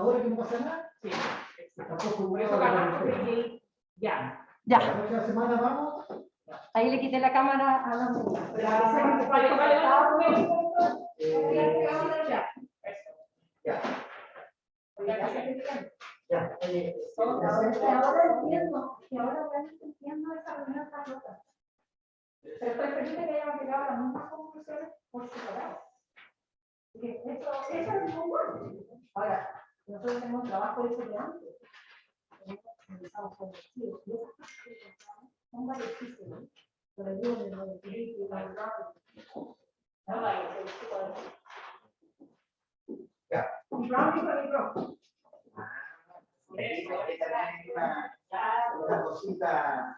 ahora que no pasa nada, Sí. tampoco Por eso ganamos porque ya. la próxima semana vamos. Ahí le quité la cámara a la Ahora entiendo, que ahora realmente entiendo esa reunión tan rota. Pero estoy feliz de que hayan llegado a las mismas conclusiones por separado. Eso es muy bueno. Ahora, nosotros tenemos un trabajo de estudiantes. Empezamos con los chicos. Y esas cosas que encontramos son valiosísimas. Por el bien de los equilibrios, la verdad. Y pronto. Una cosita.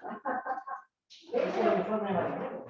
Ese es el informe de la.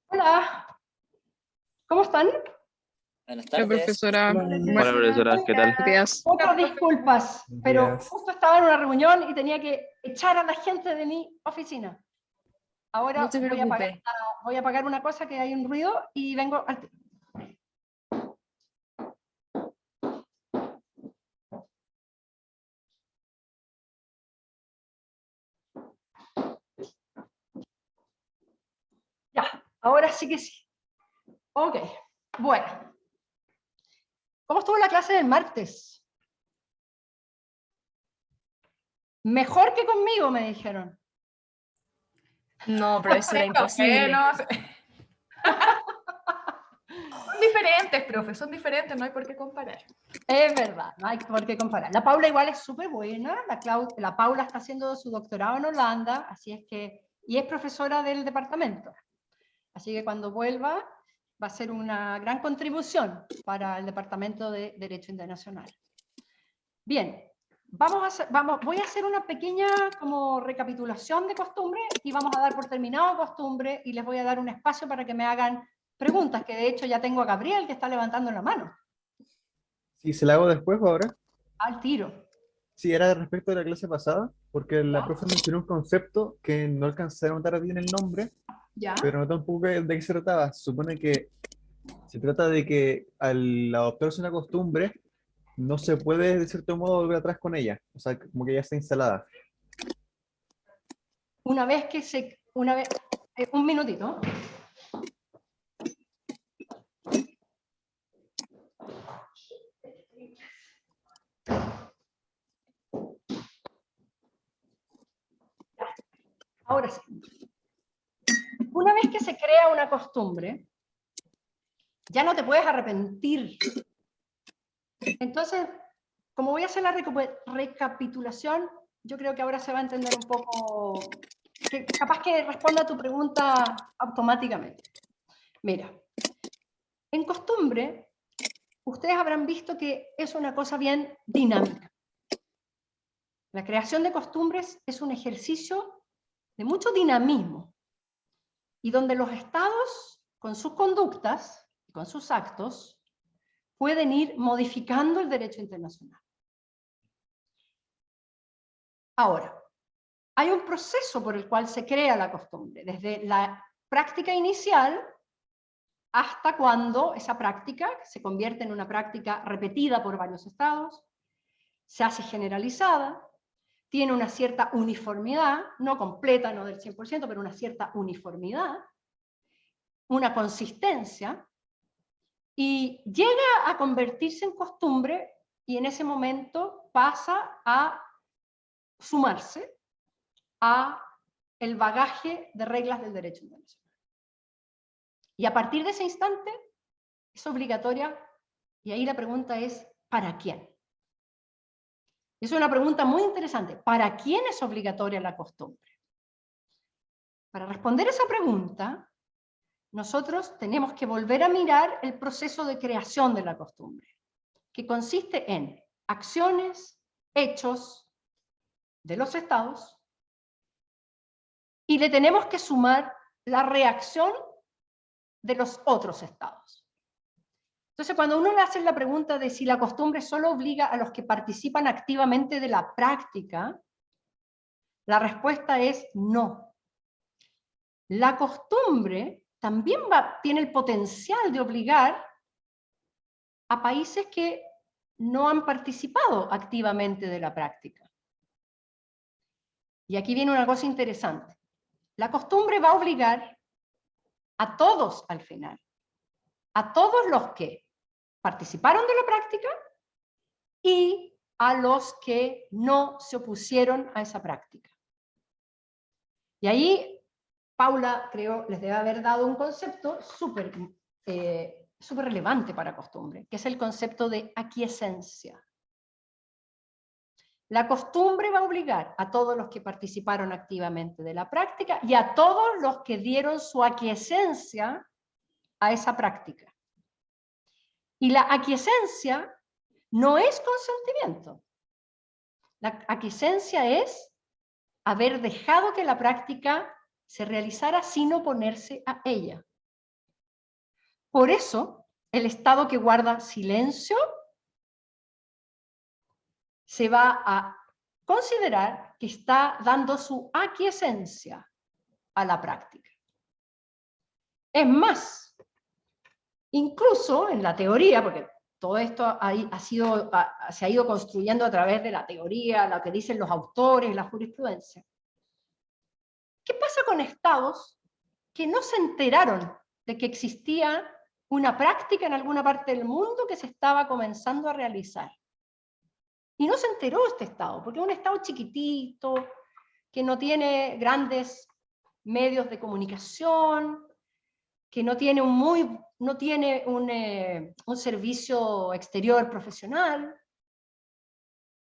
Hola, ¿cómo están? Buenas Hola, tardes. profesora. Hola, profesora, ¿qué tal? Buenos días. Muchas disculpas, pero justo estaba en una reunión y tenía que echar a la gente de mi oficina. Ahora No se preocupe. voy a apagar una cosa que hay un ruido y vengo al tiro. Ya, ahora sí que sí. Ok, bueno. ¿Cómo estuvo la clase del martes? Mejor que conmigo, me dijeron. No, profesora, imposible. Son diferentes, profe, son diferentes, no hay por qué comparar. Es verdad, no hay por qué comparar. La Paula igual es súper buena, la Paula está haciendo su doctorado en Holanda, así es que, y es profesora del departamento. Así que cuando vuelva va a ser una gran contribución para el Departamento de Derecho Internacional. Bien, voy a hacer una pequeña como recapitulación de costumbre y vamos a dar por terminado costumbre y les voy a dar un espacio para que me hagan preguntas, que de hecho ya tengo a Gabriel que está levantando la mano. ¿Y se la hago después o ahora? Al tiro. Sí, era respecto de la clase pasada, porque la Ya. profe mencionó un concepto que no alcancé a anotar bien el nombre, Ya. pero no tampoco de qué se trataba. Se supone que se trata de que al adoptarse una costumbre, no se puede de cierto modo volver atrás con ella, o sea, como que ya está instalada. Una vez que se... un minutito. Ahora sí. Una vez que se crea una costumbre, ya no te puedes arrepentir. Entonces, como voy a hacer la recapitulación, yo creo que ahora se va a entender un poco, que capaz que responda a tu pregunta automáticamente. Mira, en costumbre, ustedes habrán visto que es una cosa bien dinámica. La creación de costumbres es un ejercicio de mucho dinamismo, y donde los estados, con sus conductas, con sus actos, pueden ir modificando el derecho internacional. Ahora, hay un proceso por el cual se crea la costumbre, desde la práctica inicial hasta cuando esa práctica se convierte en una práctica repetida por varios estados, se hace generalizada, tiene una cierta uniformidad, no completa, no del 100%, pero una cierta uniformidad, una consistencia, y llega a convertirse en costumbre, y en ese momento pasa a sumarse a el bagaje de reglas del derecho internacional. Y a partir de ese instante es obligatoria, y ahí la pregunta es, ¿para quién? Es una pregunta muy interesante. ¿Para quién es obligatoria la costumbre? Para responder esa pregunta, nosotros tenemos que volver a mirar el proceso de creación de la costumbre, que consiste en acciones, hechos de los estados, y le tenemos que sumar la reacción de los otros estados. Entonces, cuando uno le hace la pregunta de si la costumbre solo obliga a los que participan activamente de la práctica, la respuesta es no. La costumbre también tiene el potencial de obligar a países que no han participado activamente de la práctica. Y aquí viene una cosa interesante. La costumbre va a obligar a todos al final, a todos los que participaron de la práctica y a los que no se opusieron a esa práctica. Y ahí Paula, creo, les debe haber dado un concepto súper relevante para costumbre, que es el concepto de aquiescencia. La costumbre va a obligar a todos los que participaron activamente de la práctica y a todos los que dieron su aquiescencia a esa práctica. Y la aquiescencia no es consentimiento. La aquiescencia es haber dejado que la práctica se realizara sin oponerse a ella. Por eso, el Estado que guarda silencio se va a considerar que está dando su aquiescencia a la práctica. Es más, incluso en la teoría, porque todo esto se ha ido construyendo a través de la teoría, lo que dicen los autores, la jurisprudencia. ¿Qué pasa con estados que no se enteraron de que existía una práctica en alguna parte del mundo que se estaba comenzando a realizar? Y no se enteró este estado, porque es un estado chiquitito, que no tiene grandes medios de comunicación, que no tiene un servicio exterior profesional.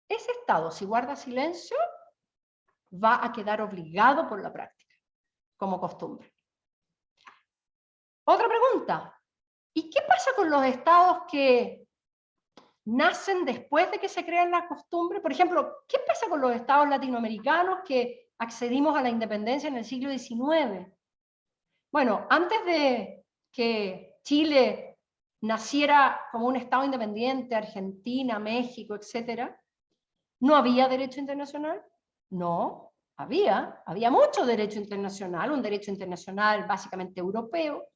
Ese estado, si guarda silencio, va a quedar obligado por la práctica, como costumbre. Otra pregunta, ¿y qué pasa con los estados que nacen después de que se crean las costumbres? Por ejemplo, ¿qué pasa con los estados latinoamericanos que accedimos a la independencia en el siglo XIX? Bueno, antes de que Chile naciera como un estado independiente, Argentina, México, etc., ¿no había derecho internacional? No, había mucho derecho internacional, un derecho internacional básicamente europeo.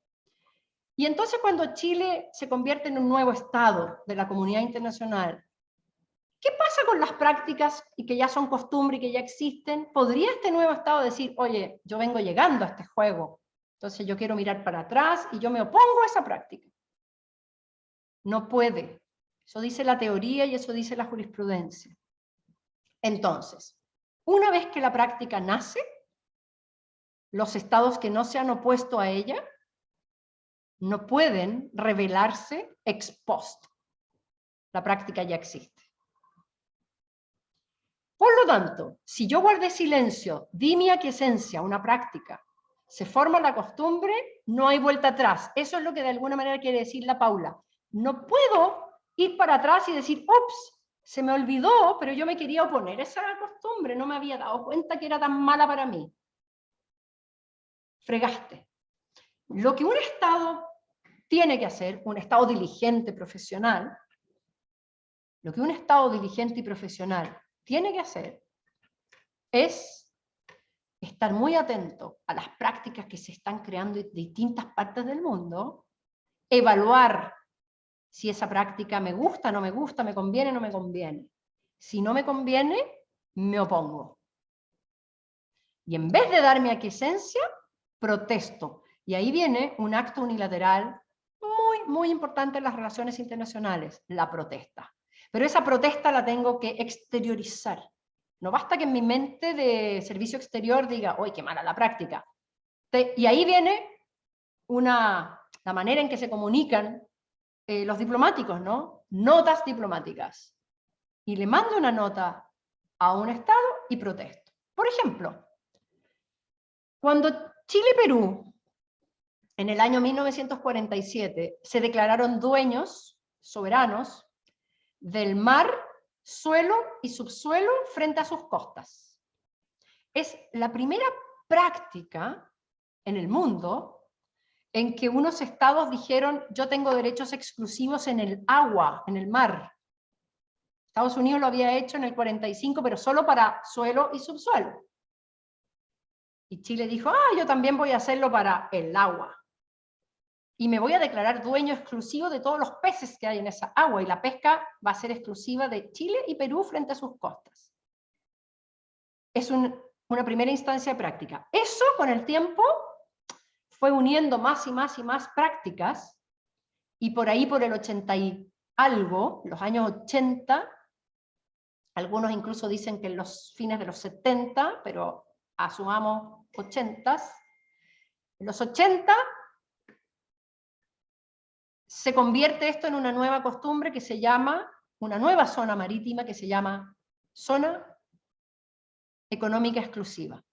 Y entonces cuando Chile se convierte en un nuevo estado de la comunidad internacional, ¿qué pasa con las prácticas y que ya son costumbre y que ya existen? ¿Podría este nuevo estado decir, oye, yo vengo llegando a este juego, entonces yo quiero mirar para atrás y yo me opongo a esa práctica? No puede. Eso dice la teoría y eso dice la jurisprudencia. Entonces, una vez que la práctica nace, los estados que no se han opuesto a ella no pueden rebelarse ex post. La práctica ya existe. Por lo tanto, si yo guardé silencio, di mi aquiescencia a una práctica, se forma la costumbre, no hay vuelta atrás. Eso es lo que de alguna manera quiere decir la Paula. No puedo ir para atrás y decir, ups, se me olvidó, pero yo me quería oponer a esa costumbre, no me había dado cuenta que era tan mala para mí. Fregaste. Lo que un Estado tiene que hacer, un Estado diligente profesional, lo que un Estado diligente y profesional tiene que hacer es estar muy atento a las prácticas que se están creando en distintas partes del mundo, evaluar si esa práctica me gusta, no me gusta, me conviene, no me conviene. Si no me conviene, me opongo. Y en vez de dar mi aquiescencia, protesto. Y ahí viene un acto unilateral muy importante en las relaciones internacionales, la protesta. Pero esa protesta la tengo que exteriorizar. No basta que en mi mente de servicio exterior diga, ¡uy, qué mala la práctica! Y ahí viene la manera en que se comunican los diplomáticos, ¿no? Notas diplomáticas. Y le mando una nota a un Estado y protesto. Por ejemplo, cuando Chile y Perú, en el año 1947, se declararon dueños, soberanos, del mar, suelo y subsuelo frente a sus costas. Es la primera práctica en el mundo en que unos estados dijeron, yo tengo derechos exclusivos en el agua, en el mar. Estados Unidos lo había hecho en el 45, pero solo para suelo y subsuelo. Y Chile dijo, yo también voy a hacerlo para el agua. Y me voy a declarar dueño exclusivo de todos los peces que hay en esa agua, y la pesca va a ser exclusiva de Chile y Perú frente a sus costas. Es una primera instancia práctica. Eso con el tiempo fue uniendo más y más y más prácticas, y por ahí por el 80 y algo, los años 80, algunos incluso dicen que en los fines de los 70, pero asumamos 80s, en los 80 se convierte esto en una nueva costumbre que se llama, una nueva zona marítima que se llama zona económica exclusiva.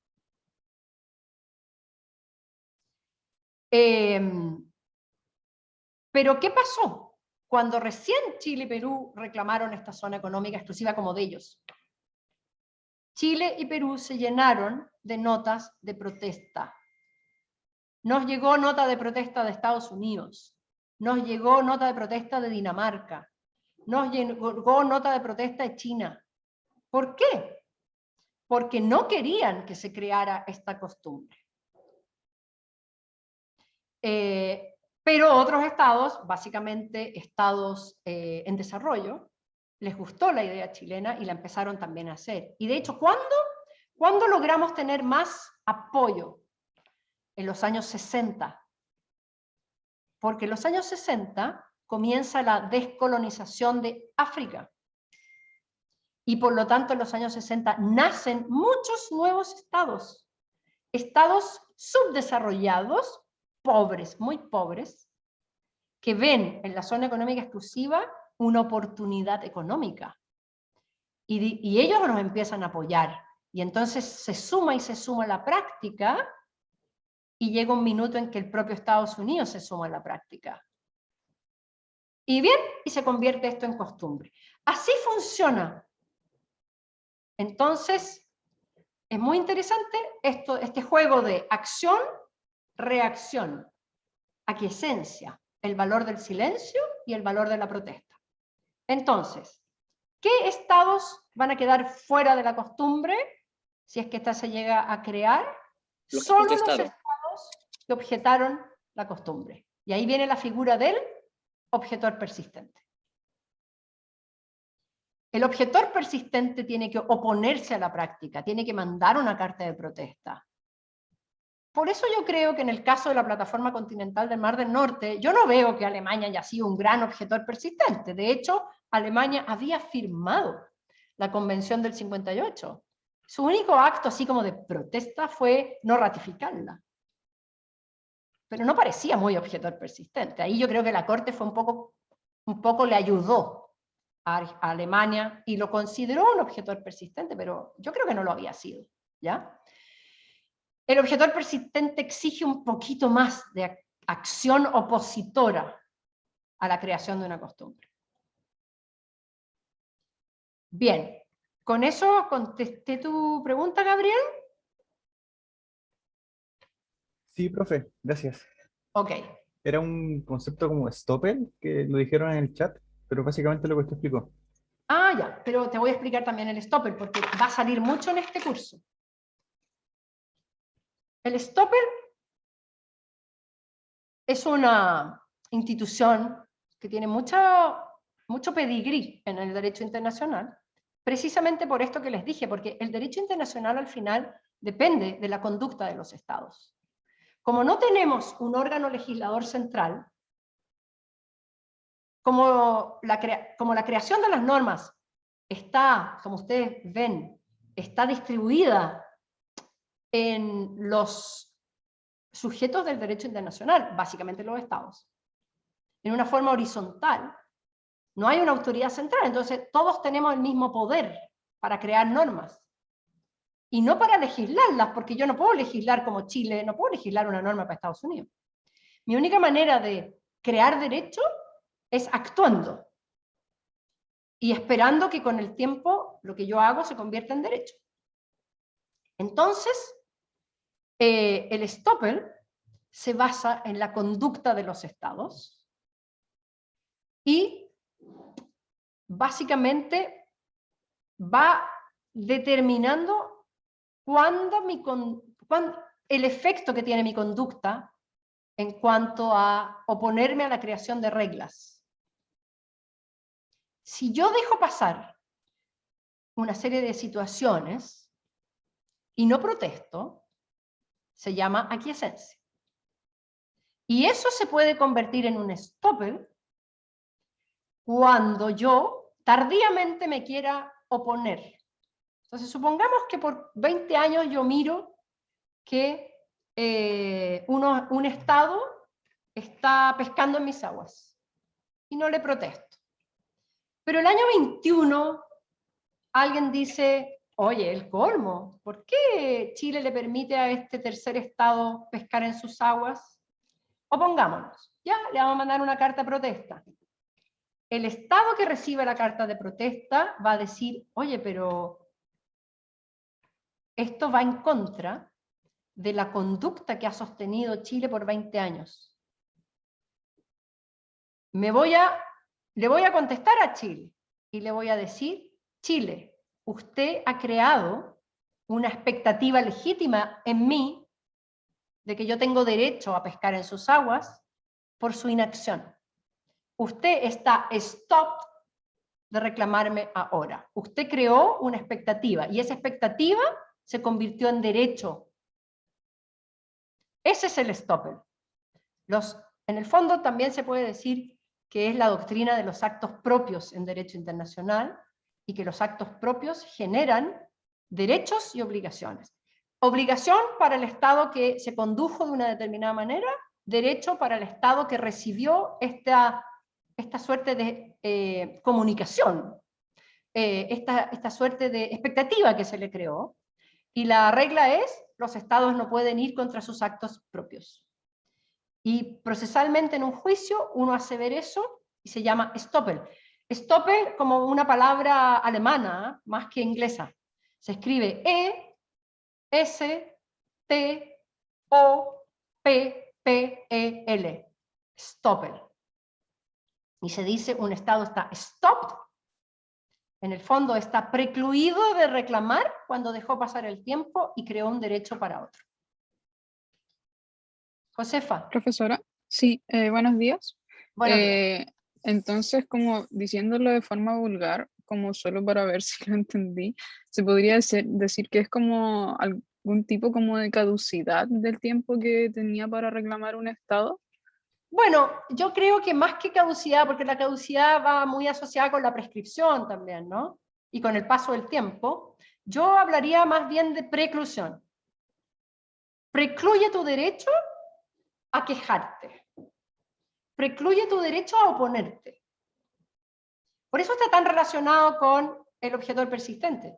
Pero ¿qué pasó cuando recién Chile y Perú reclamaron esta zona económica exclusiva como de ellos? Chile y Perú se llenaron de notas de protesta. Nos llegó nota de protesta de Estados Unidos, nos llegó nota de protesta de Dinamarca, nos llegó nota de protesta de China. ¿Por qué? Porque no querían que se creara esta costumbre. Pero otros estados, básicamente estados en desarrollo, les gustó la idea chilena y la empezaron también a hacer. Y de hecho, ¿cuándo logramos tener más apoyo? En los años 60. Porque en los años 60 comienza la descolonización de África. Y por lo tanto en los años 60 nacen muchos nuevos estados. Estados subdesarrollados, pobres, muy pobres, que ven en la zona económica exclusiva una oportunidad económica. Y ellos nos empiezan a apoyar. Y entonces se suma y se suma la práctica, y llega un minuto en que el propio Estados Unidos se suma a la práctica. Y bien, y se convierte esto en costumbre. Así funciona. Entonces, es muy interesante este juego de acción, reacción, aquiescencia, el valor del silencio y el valor de la protesta. Entonces, ¿qué estados van a quedar fuera de la costumbre si es que esta se llega a crear? Solo los estados que objetaron la costumbre. Y ahí viene la figura del objetor persistente. El objetor persistente tiene que oponerse a la práctica, tiene que mandar una carta de protesta. Por eso yo creo que en el caso de la plataforma continental del Mar del Norte, yo no veo que Alemania haya sido un gran objetor persistente. De hecho, Alemania había firmado la Convención del 58. Su único acto así como de protesta fue no ratificarla. Pero no parecía muy objetor persistente. Ahí yo creo que la Corte fue un poco le ayudó a Alemania y lo consideró un objetor persistente, pero yo creo que no lo había sido, ¿ya? El objetor persistente exige un poquito más de acción opositora a la creación de una costumbre. Bien, ¿con eso contesté tu pregunta, Gabriel? Sí, profe, gracias. Ok. Era un concepto como stopper, que lo dijeron en el chat, pero básicamente lo que usted explicó. Ah, ya, pero te voy a explicar también el stopper, porque va a salir mucho en este curso. El stopper es una institución que tiene mucho pedigrí en el derecho internacional, precisamente por esto que les dije, porque el derecho internacional al final depende de la conducta de los estados. Como no tenemos un órgano legislador central, como la creación de las normas está, como ustedes ven, está distribuida en los sujetos del derecho internacional, básicamente los estados, en una forma horizontal, no hay una autoridad central, entonces todos tenemos el mismo poder para crear normas. Y no para legislarlas, porque yo no puedo legislar como Chile, no puedo legislar una norma para Estados Unidos. Mi única manera de crear derecho es actuando y esperando que con el tiempo lo que yo hago se convierta en derecho. Entonces, el stopper se basa en la conducta de los estados y básicamente va determinando el efecto que tiene mi conducta en cuanto a oponerme a la creación de reglas. Si yo dejo pasar una serie de situaciones y no protesto, se llama aquiescencia. Y eso se puede convertir en un stopper cuando yo tardíamente me quiera oponer. Entonces, supongamos que por 20 años yo miro que un estado está pescando en mis aguas y no le protesto. Pero el año 21 alguien dice, oye, el colmo, ¿por qué Chile le permite a este tercer estado pescar en sus aguas? Opongámonos, ya, le vamos a mandar una carta de protesta. El estado que recibe la carta de protesta va a decir, oye, pero esto va en contra de la conducta que ha sostenido Chile por 20 años. Le voy a contestar a Chile y le voy a decir, Chile, usted ha creado una expectativa legítima en mí de que yo tengo derecho a pescar en sus aguas por su inacción. Usted está stopped de reclamarme ahora. Usted creó una expectativa y esa expectativa se convirtió en derecho. Ese es el stopper. En el fondo también se puede decir que es la doctrina de los actos propios en derecho internacional y que los actos propios generan derechos y obligaciones. Obligación para el Estado que se condujo de una determinada manera, derecho para el Estado que recibió esta suerte de comunicación, esta suerte de expectativa que se le creó, y la regla es, los estados no pueden ir contra sus actos propios. Y procesalmente en un juicio uno hace ver eso y se llama stopper. Stopper como una palabra alemana, más que inglesa. Se escribe E-S-T-O-P-P-E-L. Stopper. Y se dice un estado está stopped, en el fondo está precluido de reclamar cuando dejó pasar el tiempo y creó un derecho para otro. Josefa. Profesora, sí, buenos días. Buenos días. Entonces, como diciéndolo de forma vulgar, como solo para ver si lo entendí, se podría decir que es como algún tipo como de caducidad del tiempo que tenía para reclamar un estado. Bueno, yo creo que más que caducidad, porque la caducidad va muy asociada con la prescripción también, ¿no? Y con el paso del tiempo. Yo hablaría más bien de preclusión. Precluye tu derecho a quejarte. Precluye tu derecho a oponerte. Por eso está tan relacionado con el objetor persistente.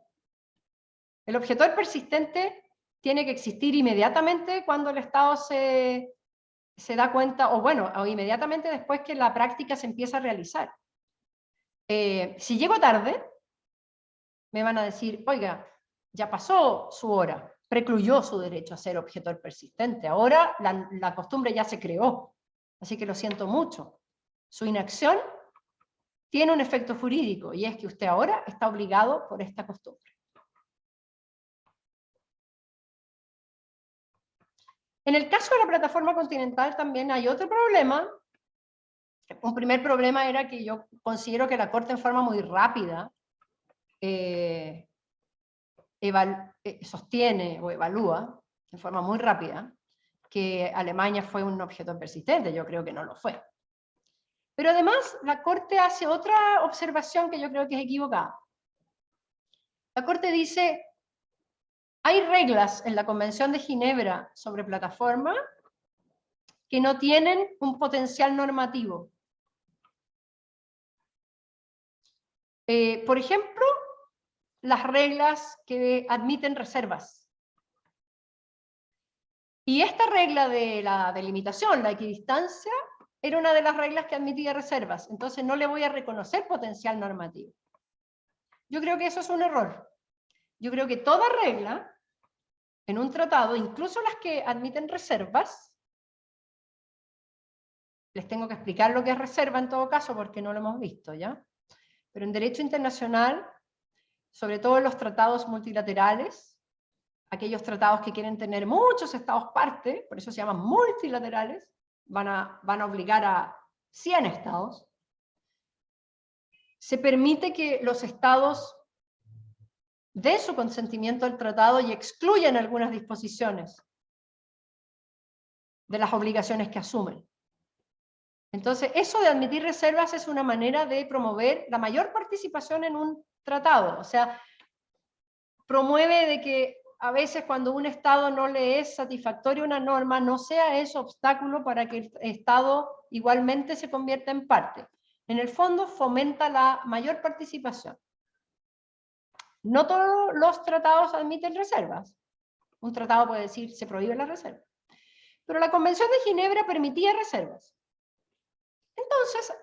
El objetor persistente tiene que existir inmediatamente cuando el Estado se da cuenta, o inmediatamente después que la práctica se empieza a realizar. Si llego tarde, me van a decir, oiga, ya pasó su hora, precluyó su derecho a ser objetor persistente, ahora la costumbre ya se creó, así que lo siento mucho. Su inacción tiene un efecto jurídico, y es que usted ahora está obligado por esta costumbre. En el caso de la plataforma continental también hay otro problema. Un primer problema era que yo considero que la Corte en forma muy rápida sostiene o evalúa en forma muy rápida que Alemania fue un objeto persistente. Yo creo que no lo fue. Pero además la Corte hace otra observación que yo creo que es equivocada. La Corte dice, hay reglas en la Convención de Ginebra sobre plataforma que no tienen un potencial normativo. Por ejemplo, las reglas que admiten reservas. Y esta regla de la delimitación, la equidistancia, era una de las reglas que admitía reservas. Entonces no le voy a reconocer potencial normativo. Yo creo que eso es un error. Yo creo que toda regla en un tratado, incluso las que admiten reservas, les tengo que explicar lo que es reserva en todo caso porque no lo hemos visto, ¿ya? Pero en derecho internacional, sobre todo en los tratados multilaterales, aquellos tratados que quieren tener muchos estados parte, por eso se llaman multilaterales, van a obligar a 100 estados, se permite que los estados den su consentimiento al tratado y excluyan algunas disposiciones de las obligaciones que asumen. Entonces, eso de admitir reservas es una manera de promover la mayor participación en un tratado. O sea, promueve de que a veces cuando un Estado no le es satisfactoria una norma, no sea eso obstáculo para que el Estado igualmente se convierta en parte. En el fondo, fomenta la mayor participación. No todos los tratados admiten reservas. Un tratado puede decir, se prohíbe la reserva. Pero la Convención de Ginebra permitía reservas. Entonces,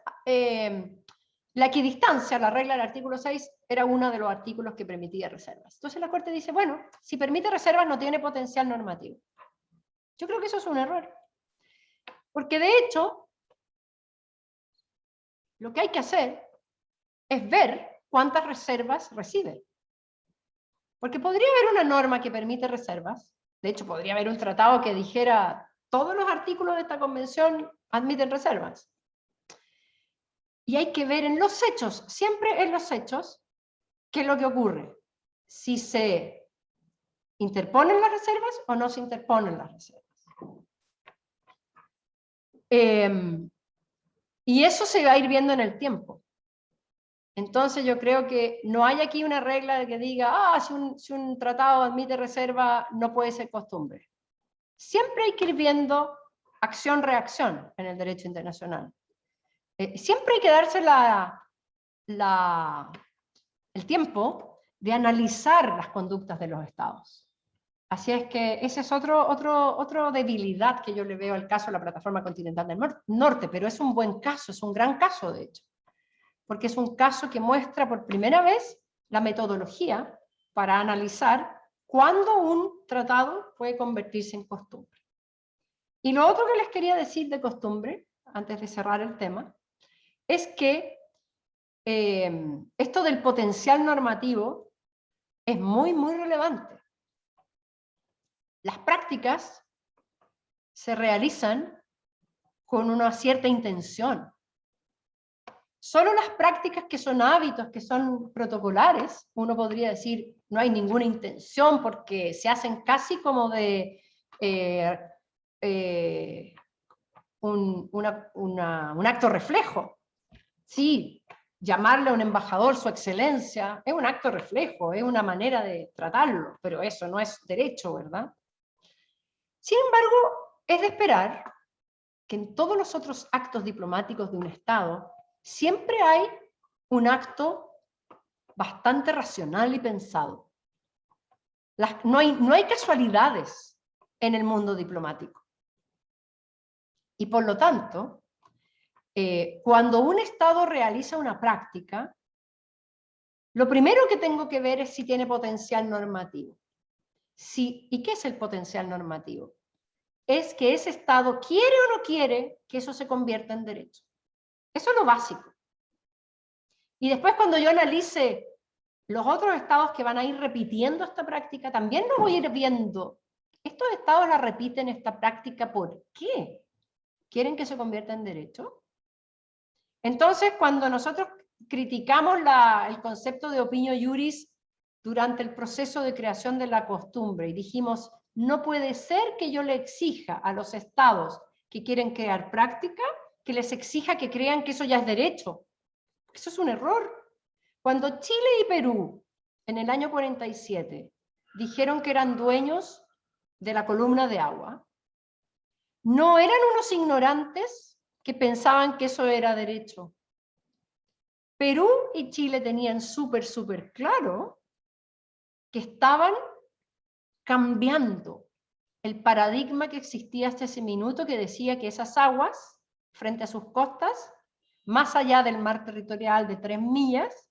la equidistancia, la regla del artículo 6, era uno de los artículos que permitía reservas. Entonces la Corte dice, bueno, si permite reservas no tiene potencial normativo. Yo creo que eso es un error. Porque de hecho, lo que hay que hacer es ver cuántas reservas recibe. Porque podría haber una norma que permite reservas. De hecho, podría haber un tratado que dijera, todos los artículos de esta convención admiten reservas. Y hay que ver en los hechos, siempre en los hechos, qué es lo que ocurre. Si se interponen las reservas o no se interponen las reservas. Y eso se va a ir viendo en el tiempo. Entonces yo creo que no hay aquí una regla que diga, si un tratado admite reserva, no puede ser costumbre. Siempre hay que ir viendo acción-reacción en el derecho internacional. Siempre hay que darse el tiempo de analizar las conductas de los estados. Así es que esa es otra debilidad que yo le veo al caso de la plataforma continental del norte, pero es un buen caso, es un gran caso de hecho, porque es un caso que muestra por primera vez la metodología para analizar cuándo un tratado puede convertirse en costumbre. Y lo otro que les quería decir de costumbre, antes de cerrar el tema, es que esto del potencial normativo es muy, muy relevante. Las prácticas se realizan con una cierta intención. Solo las prácticas que son hábitos, que son protocolares, uno podría decir, no hay ninguna intención porque se hacen casi como de un acto reflejo. Sí, llamarle a un embajador su excelencia, es un acto reflejo, es una manera de tratarlo, pero eso no es derecho, ¿verdad? Sin embargo, es de esperar que en todos los otros actos diplomáticos de un Estado siempre hay un acto bastante racional y pensado. No hay casualidades en el mundo diplomático. Y por lo tanto, cuando un Estado realiza una práctica, lo primero que tengo que ver es si tiene potencial normativo. ¿Y qué es el potencial normativo? Es que ese Estado quiere o no quiere que eso se convierta en derecho. Eso es lo básico. Y después cuando yo analice los otros estados que van a ir repitiendo esta práctica, también lo voy a ir viendo. ¿Estos estados la repiten esta práctica por qué? ¿Quieren que se convierta en derecho? Entonces, cuando nosotros criticamos el concepto de opinio iuris durante el proceso de creación de la costumbre y dijimos, no puede ser que yo le exija a los estados que quieren crear práctica, que les exija que crean que eso ya es derecho. Eso es un error. Cuando Chile y Perú, en el año 47, dijeron que eran dueños de la columna de agua, no eran unos ignorantes que pensaban que eso era derecho. Perú y Chile tenían súper claro que estaban cambiando el paradigma que existía hasta ese minuto, que decía que esas aguas, frente a sus costas, más allá del mar territorial de 3 millas,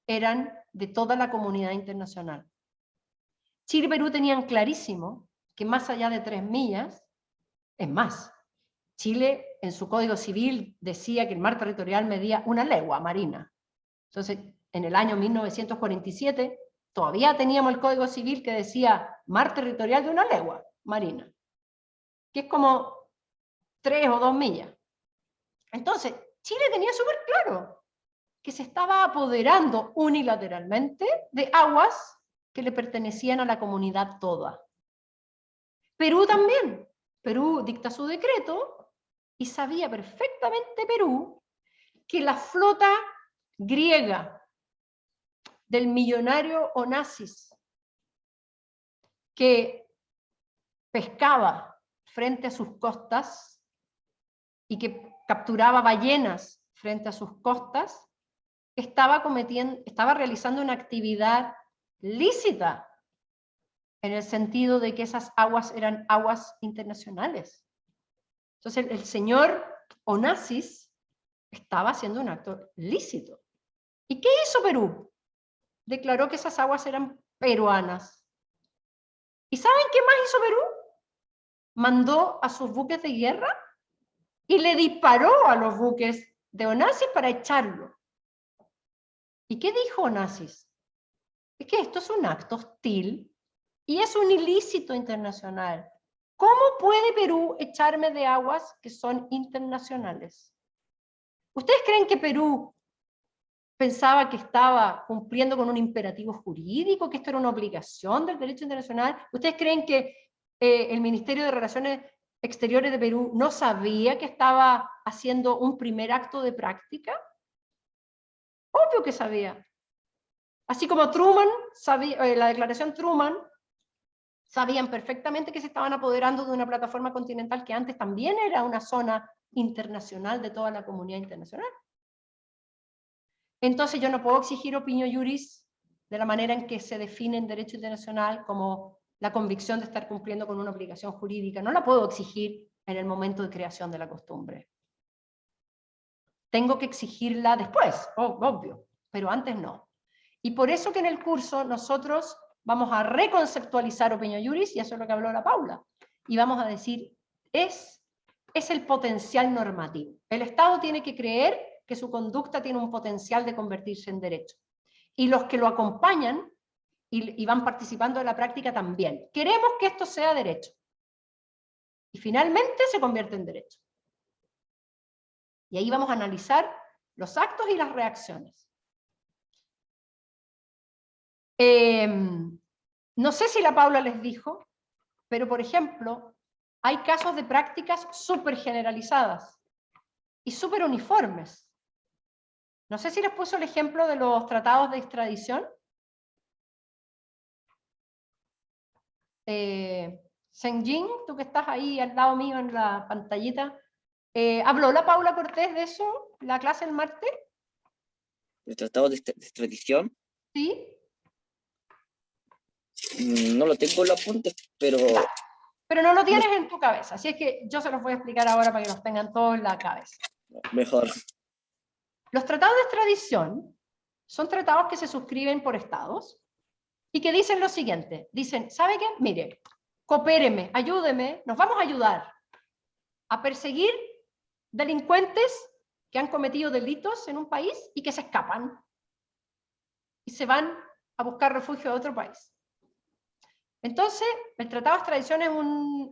eran de toda la comunidad internacional. Chile y Perú tenían clarísimo que más allá de 3 millas, es más, Chile en su Código Civil decía que el mar territorial medía 1 legua marina. Entonces, en el año 1947, todavía teníamos el Código Civil que decía mar territorial de 1 legua marina, que es como 3 o 2 millas. Entonces, Chile tenía súper claro que se estaba apoderando unilateralmente de aguas que le pertenecían a la comunidad toda. Perú también. Perú dicta su decreto y sabía perfectamente Perú que la flota griega del millonario Onassis, que pescaba frente a sus costas y que capturaba ballenas frente a sus costas, estaba realizando una actividad lícita, en el sentido de que esas aguas eran aguas internacionales. Entonces el señor Onassis estaba haciendo un acto lícito. ¿Y qué hizo Perú? Declaró que esas aguas eran peruanas. ¿Y saben qué más hizo Perú? Mandó a sus buques de guerra y le disparó a los buques de Onassis para echarlo. ¿Y qué dijo Onassis? Es que esto es un acto hostil y es un ilícito internacional. ¿Cómo puede Perú echarme de aguas que son internacionales? ¿Ustedes creen que Perú pensaba que estaba cumpliendo con un imperativo jurídico, que esto era una obligación del derecho internacional? ¿Ustedes creen que el Ministerio de Relaciones Exteriores de Perú no sabía que estaba haciendo un primer acto de práctica? Obvio que sabía. Así como Truman sabía, la declaración Truman, sabían perfectamente que se estaban apoderando de una plataforma continental que antes también era una zona internacional de toda la comunidad internacional. Entonces yo no puedo exigir opinio iuris de la manera en que se define en derecho internacional como la convicción de estar cumpliendo con una obligación jurídica. No la puedo exigir en el momento de creación de la costumbre. Tengo que exigirla después, obvio, pero antes no. Y por eso que en el curso nosotros vamos a reconceptualizar opinio iuris, y eso es lo que habló la Paula, y vamos a decir, es el potencial normativo. El Estado tiene que creer que su conducta tiene un potencial de convertirse en derecho. Y los que lo acompañan y van participando en la práctica también. Queremos que esto sea derecho. Y finalmente se convierte en derecho. Y ahí vamos a analizar los actos y las reacciones. No sé si la Paula les dijo, pero por ejemplo, hay casos de prácticas súper generalizadas y súper uniformes. No sé si les puso el ejemplo de los tratados de extradición. Senjin, tú que estás ahí al lado mío en la pantallita, ¿habló la Paula Cortés de eso la clase el martes? ¿El tratado de extradición? Sí. No lo tengo en los apuntes, pero Pero no lo tienes en tu cabeza, así es que yo se los voy a explicar ahora para que los tengan todos en la cabeza. mejor. Los tratados de extradición son tratados que se suscriben por estados y que dicen lo siguiente, dicen, ¿sabe qué? Mire, coopéreme, ayúdeme, nos vamos a ayudar a perseguir delincuentes que han cometido delitos en un país y que se escapan y se van a buscar refugio a otro país. Entonces, el tratado de extradición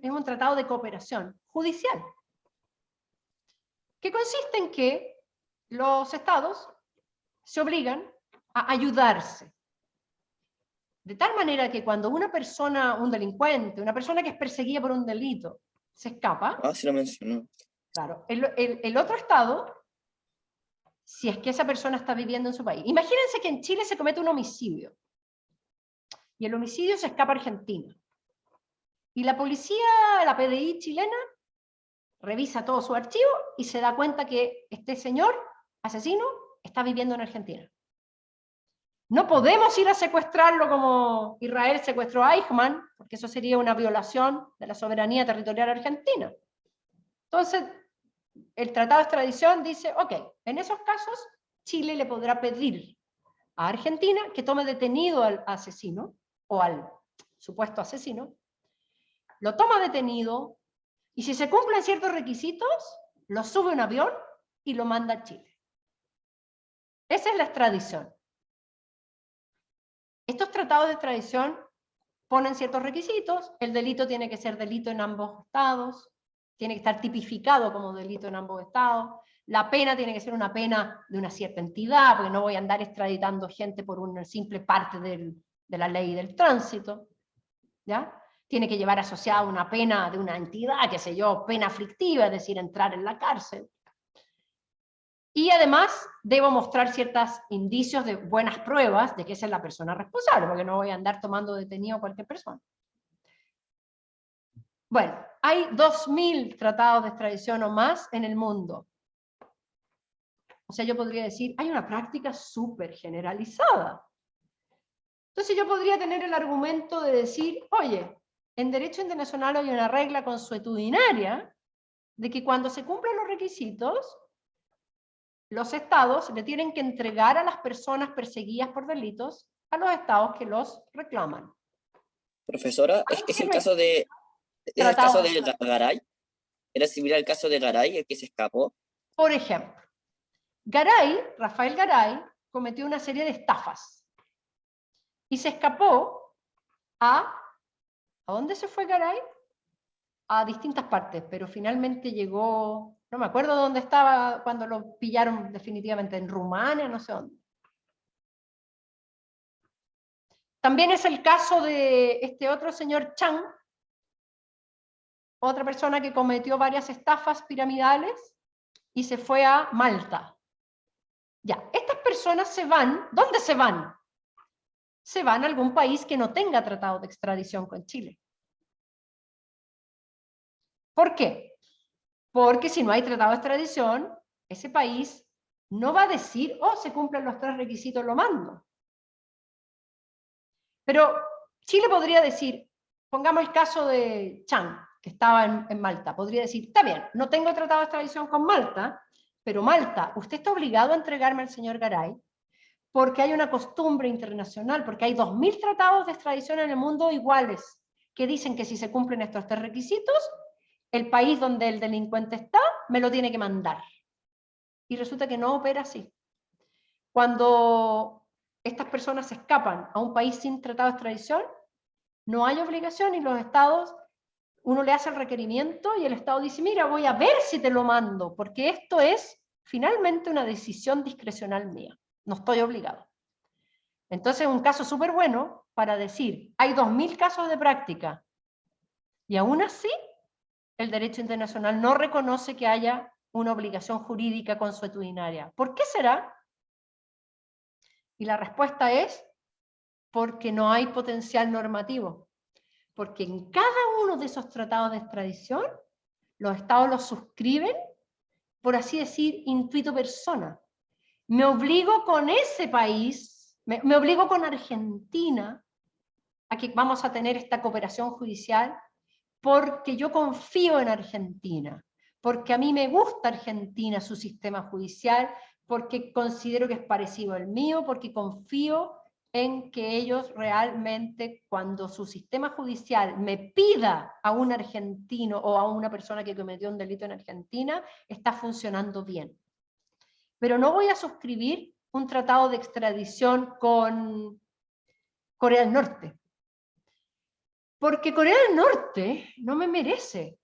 es un tratado de cooperación judicial, que consiste en que los estados se obligan a ayudarse. De tal manera que cuando una persona, un delincuente, una persona que es perseguida por un delito, se escapa, Ah, sí lo mencionó. claro, el otro estado, si es que esa persona está viviendo en su país. Imagínense que en Chile se comete un homicidio, y el homicidio se escapa a Argentina. Y la policía, la PDI chilena, revisa todo su archivo y se da cuenta que este señor asesino está viviendo en Argentina. No podemos ir a secuestrarlo como Israel secuestró a Eichmann, porque eso sería una violación de la soberanía territorial argentina. Entonces, el tratado de extradición dice, ok, en esos casos Chile le podrá pedir a Argentina que tome detenido al asesino, o al supuesto asesino, lo toma detenido, y si se cumplen ciertos requisitos, lo sube a un avión y lo manda a Chile. Esa es la extradición. Estos tratados de extradición ponen ciertos requisitos, el delito tiene que ser delito en ambos estados, tiene que estar tipificado como delito en ambos estados, la pena tiene que ser una pena de una cierta entidad, porque no voy a andar extraditando gente por una simple parte de la ley del tránsito, ¿ya? Tiene que llevar asociada una pena de una entidad, qué sé yo, pena aflictiva, es decir, entrar en la cárcel. Y además debo mostrar ciertos indicios de buenas pruebas de que esa es la persona responsable, porque no voy a andar tomando detenido a cualquier persona. Bueno, hay 2000 tratados de extradición o más en el mundo. O sea, yo podría decir, hay una práctica súper generalizada. Entonces yo podría tener el argumento de decir, oye, en derecho internacional hay una regla consuetudinaria de que cuando se cumplen los requisitos, los estados le tienen que entregar a las personas perseguidas por delitos a los estados que los reclaman. Profesora, ¿es el caso de Garay? ¿Era similar al caso de Garay, el que se escapó? Por ejemplo, Rafael Garay, cometió una serie de estafas y se escapó ¿a dónde se fue Garay? A distintas partes, pero finalmente llegó, no me acuerdo dónde estaba cuando lo pillaron definitivamente, en Rumania, no sé dónde. También es el caso de este otro señor Chang, otra persona que cometió varias estafas piramidales y se fue a Malta. Ya, estas personas se van, ¿dónde se van? Se van a algún país que no tenga tratado de extradición con Chile. ¿Por qué? Porque si no hay tratado de extradición, ese país no va a decir, oh, se cumplen los 3 requisitos, lo mando. Pero Chile podría decir, pongamos el caso de Chang, que estaba en Malta, podría decir, está bien, no tengo tratado de extradición con Malta, pero Malta, usted está obligado a entregarme al señor Garay, porque hay una costumbre internacional, porque hay 2000 tratados de extradición en el mundo iguales, que dicen que si se cumplen estos 3 requisitos, el país donde el delincuente está, me lo tiene que mandar. Y resulta que no opera así. Cuando estas personas se escapan a un país sin tratado de extradición, no hay obligación y los estados, uno le hace el requerimiento y el estado dice, mira, voy a ver si te lo mando, porque esto es finalmente una decisión discrecional mía, no estoy obligado. Entonces es un caso súper bueno para decir, hay 2000 casos de práctica y aún así el derecho internacional no reconoce que haya una obligación jurídica consuetudinaria. ¿Por qué será? Y la respuesta es porque no hay potencial normativo. Porque en cada uno de esos tratados de extradición, los estados los suscriben, por así decir, intuito persona. Me obligo con ese país, me obligo con Argentina, a que vamos a tener esta cooperación judicial, porque yo confío en Argentina, porque a mí me gusta Argentina, su sistema judicial, porque considero que es parecido al mío, porque confío en que ellos realmente, cuando su sistema judicial me pida a un argentino o a una persona que cometió un delito en Argentina, está funcionando bien. Pero no voy a suscribir un tratado de extradición con Corea del Norte, porque Corea del Norte no me merece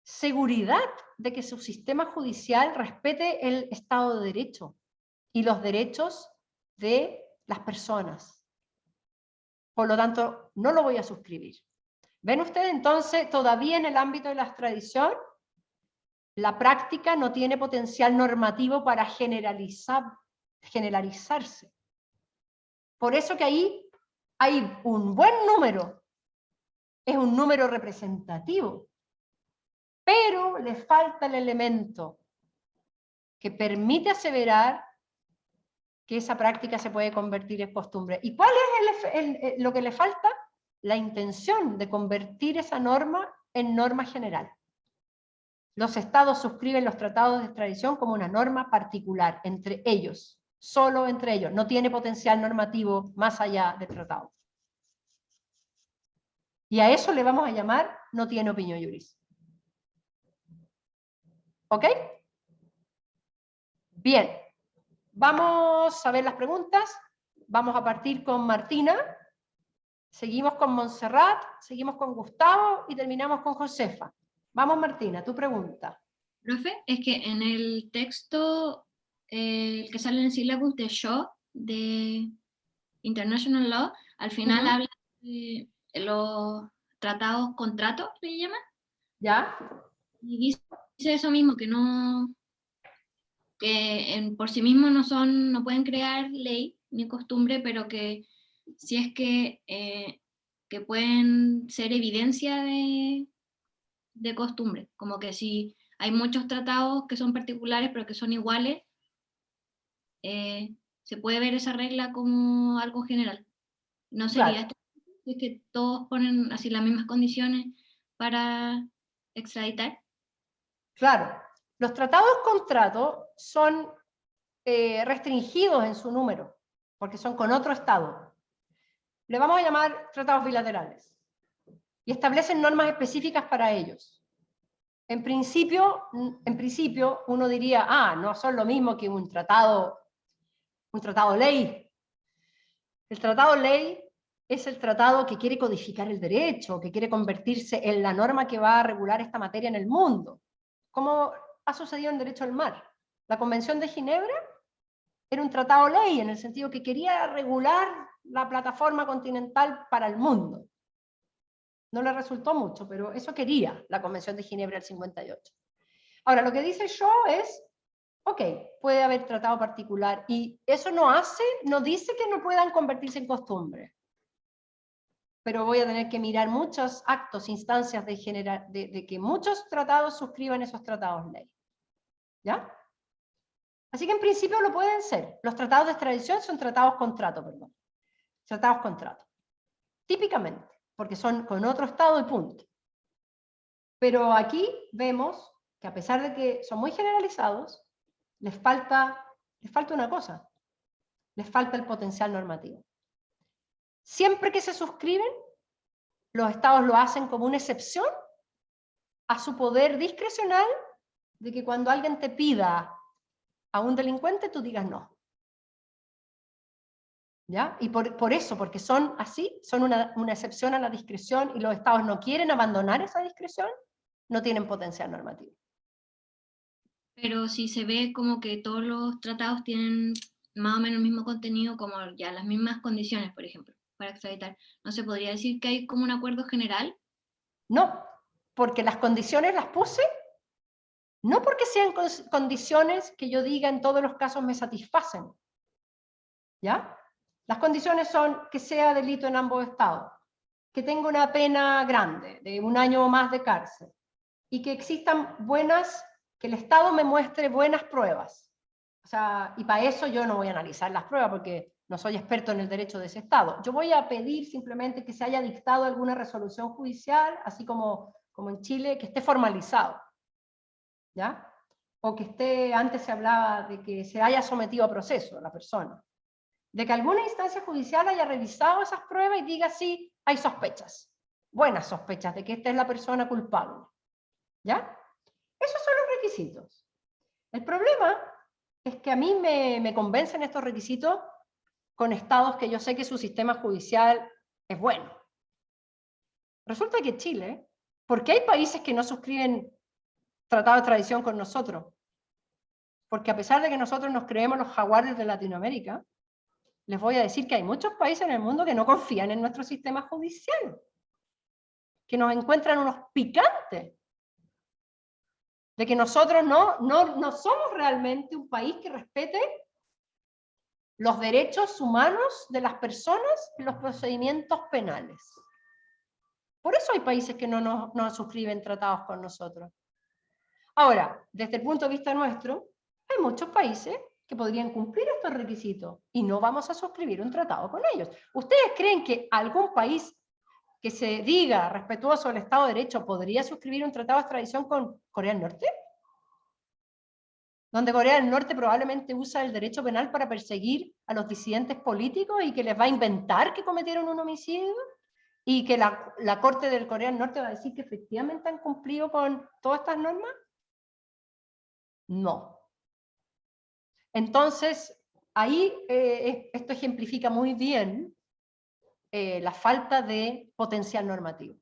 seguridad de que su sistema judicial respete el Estado de Derecho y los derechos de las personas. Por lo tanto, no lo voy a suscribir. ¿Ven ustedes entonces, todavía en el ámbito de la extradición, la práctica no tiene potencial normativo para generalizarse? Por eso que ahí hay un buen número, es un número representativo, pero le falta el elemento que permite aseverar que esa práctica se puede convertir en costumbre. ¿Y cuál es lo que le falta? La intención de convertir esa norma en norma general. Los estados suscriben los tratados de extradición como una norma particular, entre ellos, solo entre ellos, no tiene potencial normativo más allá del tratado. Y a eso le vamos a llamar no tiene opinión juris. ¿Ok? Bien. Vamos a ver las preguntas. Vamos a partir con Martina. Seguimos con Montserrat, seguimos con Gustavo y terminamos con Josefa. Vamos Martina, tu pregunta. Profe, es que en el texto el que sale en el syllabus de Shaw, de International Law, al final habla de los tratados contratos, ¿le llaman? ¿Ya? Y dice eso mismo, que no, que por sí mismos no pueden crear ley ni costumbre, pero que si es que pueden ser evidencia de costumbre, como que si hay muchos tratados que son particulares pero que son iguales, se puede ver esa regla como algo general. No sería esto, es que todos ponen así las mismas condiciones para extraditar. Claro, los tratados contratos son restringidos en su número, porque son con otro estado. Le vamos a llamar tratados bilaterales, y establecen normas específicas para ellos. En principio uno diría, no son lo mismo que un tratado ley. El tratado ley es el tratado que quiere codificar el derecho, que quiere convertirse en la norma que va a regular esta materia en el mundo, como ha sucedido en derecho al mar. La Convención de Ginebra era un tratado ley, en el sentido que quería regular la plataforma continental para el mundo. No le resultó mucho, pero eso quería la Convención de Ginebra del 58. Ahora, lo que dice Shaw es, ok, puede haber tratado particular, y eso no dice que no puedan convertirse en costumbre. Pero voy a tener que mirar muchos actos, instancias de que muchos tratados suscriban esos tratados ley. ¿Ya? Así que en principio lo pueden ser. Los tratados de extradición son tratados contrato, perdón. Tratados contrato. Típicamente, porque son con otro estado y punto. Pero aquí vemos que a pesar de que son muy generalizados, les falta una cosa. Les falta el potencial normativo. Siempre que se suscriben, los estados lo hacen como una excepción a su poder discrecional de que cuando alguien te pida a un delincuente, tú digas no. ¿Ya? Y por eso, porque son así, son una excepción a la discreción, y los estados no quieren abandonar esa discreción, no tienen potencial normativo. Pero si se ve como que todos los tratados tienen más o menos el mismo contenido, como ya las mismas condiciones, por ejemplo, para extraditar, ¿no se podría decir que hay como un acuerdo general? No, porque las condiciones las puse, no porque sean condiciones que yo diga en todos los casos me satisfacen, ¿Ya? Las condiciones son que sea delito en ambos estados, que tenga una pena grande, de 1 año o más de cárcel, y que existan que el Estado me muestre buenas pruebas. O sea, y para eso yo no voy a analizar las pruebas porque no soy experto en el derecho de ese Estado. Yo voy a pedir simplemente que se haya dictado alguna resolución judicial, así como en Chile, que esté formalizado. ¿Ya? O que esté, antes se hablaba de que se haya sometido a proceso la persona. De que alguna instancia judicial haya revisado esas pruebas y diga sí, hay sospechas. Buenas sospechas de que esta es la persona culpable. ¿Ya? Esos son los requisitos. El problema es que a mí me convencen estos requisitos con estados que yo sé que su sistema judicial es bueno. Resulta que Chile, ¿por qué hay países que no suscriben tratado de extradición con nosotros? Porque a pesar de que nosotros nos creemos los jaguares de Latinoamérica, les voy a decir que hay muchos países en el mundo que no confían en nuestro sistema judicial, que nos encuentran unos picantes, de que nosotros no somos realmente un país que respete los derechos humanos de las personas en los procedimientos penales. Por eso hay países que no suscriben tratados con nosotros. Ahora, desde el punto de vista nuestro, hay muchos países que podrían cumplir estos requisitos y no vamos a suscribir un tratado con ellos. ¿Ustedes creen que algún país que se diga respetuoso del Estado de Derecho podría suscribir un tratado de extradición con Corea del Norte? Donde Corea del Norte probablemente usa el derecho penal para perseguir a los disidentes políticos y que les va a inventar que cometieron un homicidio, y que la Corte de Corea del Norte va a decir que efectivamente han cumplido con todas estas normas. No. Entonces, ahí esto ejemplifica muy bien la falta de potencial normativo.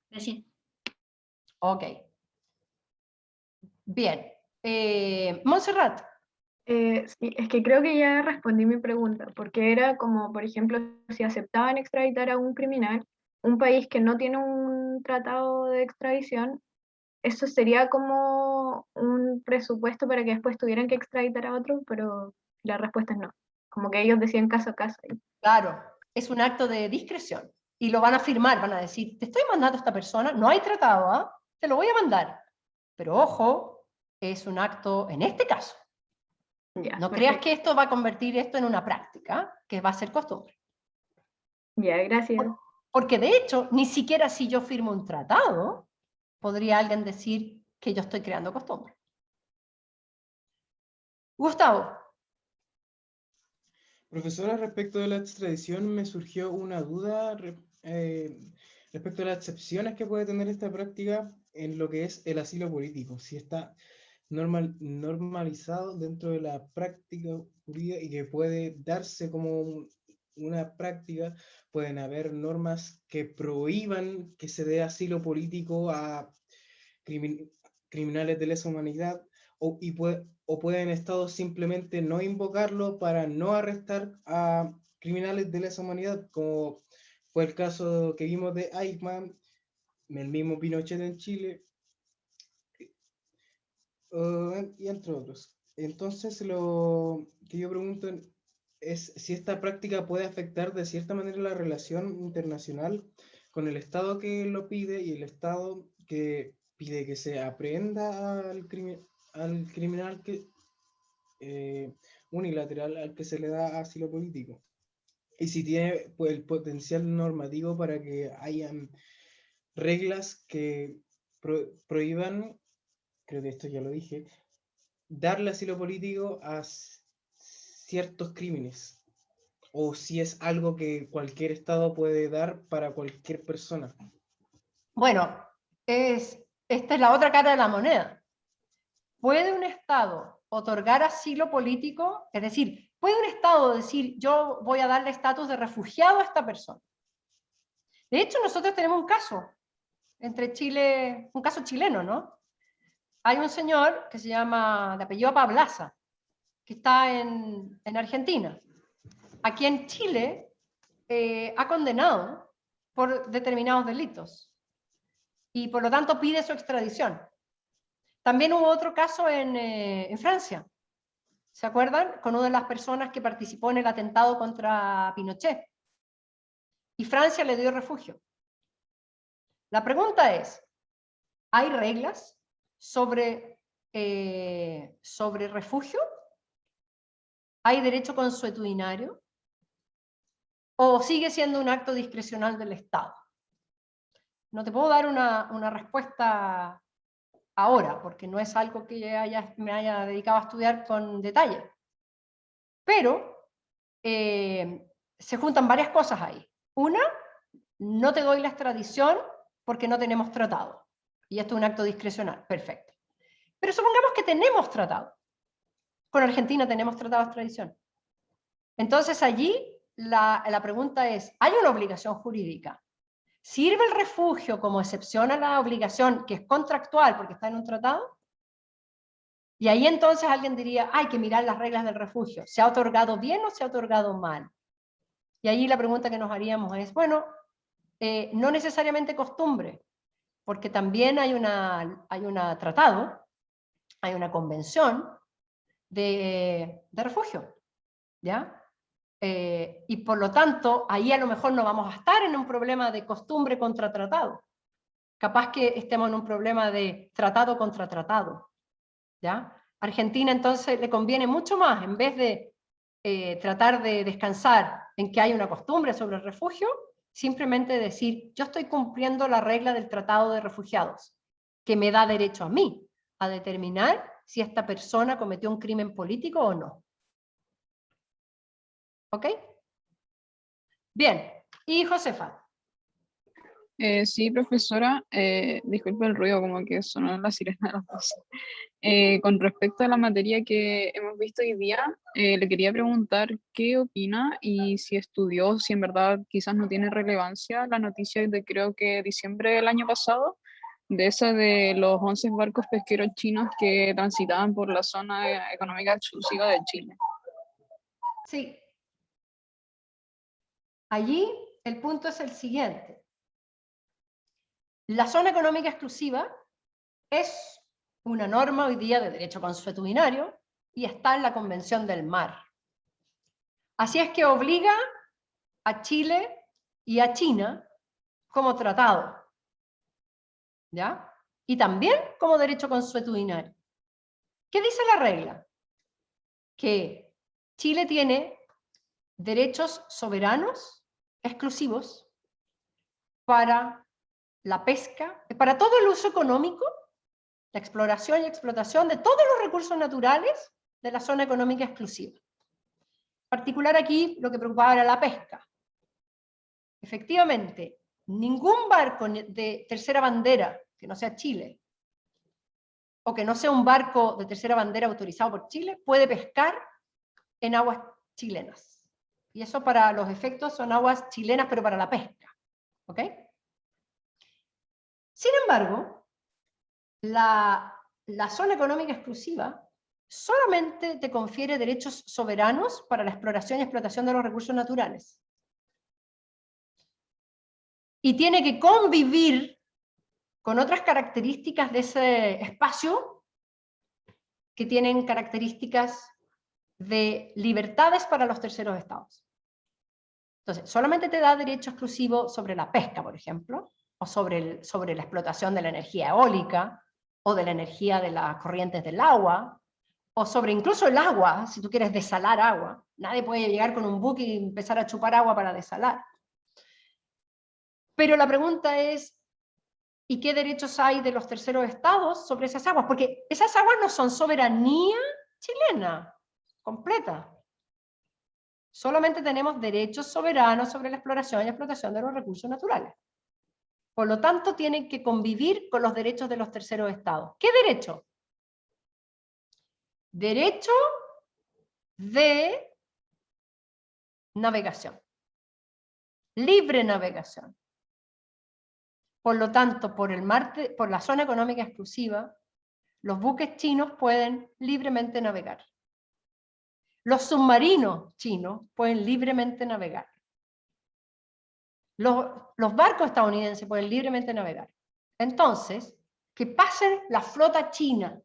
Gracias. Ok. Bien. Montserrat. Sí, es que creo que ya respondí mi pregunta, porque era como, por ejemplo, si aceptaban extraditar a un criminal, un país que no tiene un tratado de extradición, eso sería como un presupuesto para que después tuvieran que extraditar a otro, pero la respuesta es no. Como que ellos decían caso a caso. Claro, es un acto de discreción. Y lo van a firmar, van a decir, te estoy mandando a esta persona, no hay tratado, ¿ah? Te lo voy a mandar. Pero ojo, es un acto, en este caso. Ya, No perfecto. creas que esto va a convertir esto en una práctica, que va a ser costumbre. Ya, gracias. Porque de hecho, ni siquiera si yo firmo un tratado, podría alguien decir que yo estoy creando costumbre. Gustavo. Profesora, respecto de la extradición me surgió una duda respecto a las excepciones que puede tener esta práctica en lo que es el asilo político, si está normalizado dentro de la práctica jurídica y que puede darse como una práctica. Pueden haber normas que prohíban que se dé asilo político a criminales de lesa humanidad, o pueden estados simplemente no invocarlo para no arrestar a criminales de lesa humanidad, como fue el caso que vimos de Eichmann, el mismo Pinochet en Chile, y entre otros. Entonces, lo que yo pregunto es si esta práctica puede afectar de cierta manera la relación internacional con el Estado que lo pide y el Estado que pide que se aprehenda al criminal unilateral al que se le da asilo político. Y si tiene pues, el potencial normativo para que hayan reglas que prohíban, creo que esto ya lo dije, darle asilo político a ciertos crímenes, o si es algo que cualquier Estado puede dar para cualquier persona. Bueno, esta es la otra cara de la moneda. ¿Puede un Estado otorgar asilo político? Es decir, ¿puede un Estado decir, yo voy a darle estatus de refugiado a esta persona? De hecho, nosotros tenemos un caso entre Chile, un caso chileno, ¿no? Hay un señor que se llama, de apellido Pablaza, que está en Argentina, a quien Chile ha condenado por determinados delitos y por lo tanto pide su extradición. También hubo otro caso en Francia, ¿Se acuerdan? Con una de las personas que participó en el atentado contra Pinochet. Y Francia le dio refugio. La pregunta es, ¿hay reglas sobre refugio? ¿Hay derecho consuetudinario? ¿O sigue siendo un acto discrecional del Estado? No te puedo dar una respuesta ahora, porque no es algo que me haya dedicado a estudiar con detalle. Pero se juntan varias cosas ahí. Una, no te doy la extradición porque no tenemos tratado. Y esto es un acto discrecional. Perfecto. Pero supongamos que tenemos tratado. Con Argentina tenemos tratado de extradición. Entonces allí la pregunta es, ¿hay una obligación jurídica? ¿Sirve el refugio como excepción a la obligación que es contractual porque está en un tratado? Y ahí entonces alguien diría, hay que mirar las reglas del refugio. ¿Se ha otorgado bien o se ha otorgado mal? Y ahí la pregunta que nos haríamos es, bueno, no necesariamente costumbre, porque también hay un tratado, hay una convención de refugio, ¿ya? Y por lo tanto, ahí a lo mejor no vamos a estar en un problema de costumbre contra tratado. Capaz que estemos en un problema de tratado contra tratado, ¿ya? Argentina entonces le conviene mucho más, en vez de tratar de descansar en que hay una costumbre sobre el refugio, simplemente decir, yo estoy cumpliendo la regla del Tratado de Refugiados, que me da derecho a mí a determinar si esta persona cometió un crimen político o no. ¿Ok? Bien. ¿Y Josefa? Sí, profesora, disculpe el ruido, como que sonó la sirena de las 12. Con respecto a la materia que hemos visto hoy día, le quería preguntar qué opina y si estudió, si en verdad quizás no tiene relevancia la noticia de creo que diciembre del año pasado, de esa de los 11 barcos pesqueros chinos que transitaban por la zona económica exclusiva de Chile. Sí. Allí el punto es el siguiente. La zona económica exclusiva es una norma hoy día de derecho consuetudinario y está en la Convención del Mar. Así es que obliga a Chile y a China como tratado, ¿ya? Y también como derecho consuetudinario. ¿Qué dice la regla? Que Chile tiene derechos soberanos exclusivos para la pesca, para todo el uso económico, la exploración y explotación de todos los recursos naturales de la zona económica exclusiva. En particular aquí lo que preocupaba era la pesca. Efectivamente, ningún barco de tercera bandera, que no sea Chile, o que no sea un barco de tercera bandera autorizado por Chile, puede pescar en aguas chilenas. Y eso para los efectos son aguas chilenas, pero para la pesca. ¿Ok? Sin embargo, la zona económica exclusiva solamente te confiere derechos soberanos para la exploración y explotación de los recursos naturales. Y tiene que convivir con otras características de ese espacio que tienen características de libertades para los terceros estados. Entonces, solamente te da derecho exclusivo sobre la pesca, por ejemplo, o sobre la explotación de la energía eólica, o de la energía de las corrientes del agua, o sobre incluso el agua, si tú quieres desalar agua. Nadie puede llegar con un buque y empezar a chupar agua para desalar. Pero la pregunta es, ¿y qué derechos hay de los terceros estados sobre esas aguas? Porque esas aguas no son soberanía chilena completa. Solamente tenemos derechos soberanos sobre la exploración y explotación de los recursos naturales. Por lo tanto, tienen que convivir con los derechos de los terceros estados. ¿Qué derecho? Derecho de navegación. Libre navegación. Por lo tanto, por la zona económica exclusiva, los buques chinos pueden libremente navegar. Los submarinos chinos pueden libremente navegar. Los barcos estadounidenses pueden libremente navegar. Entonces, que pasen la flota china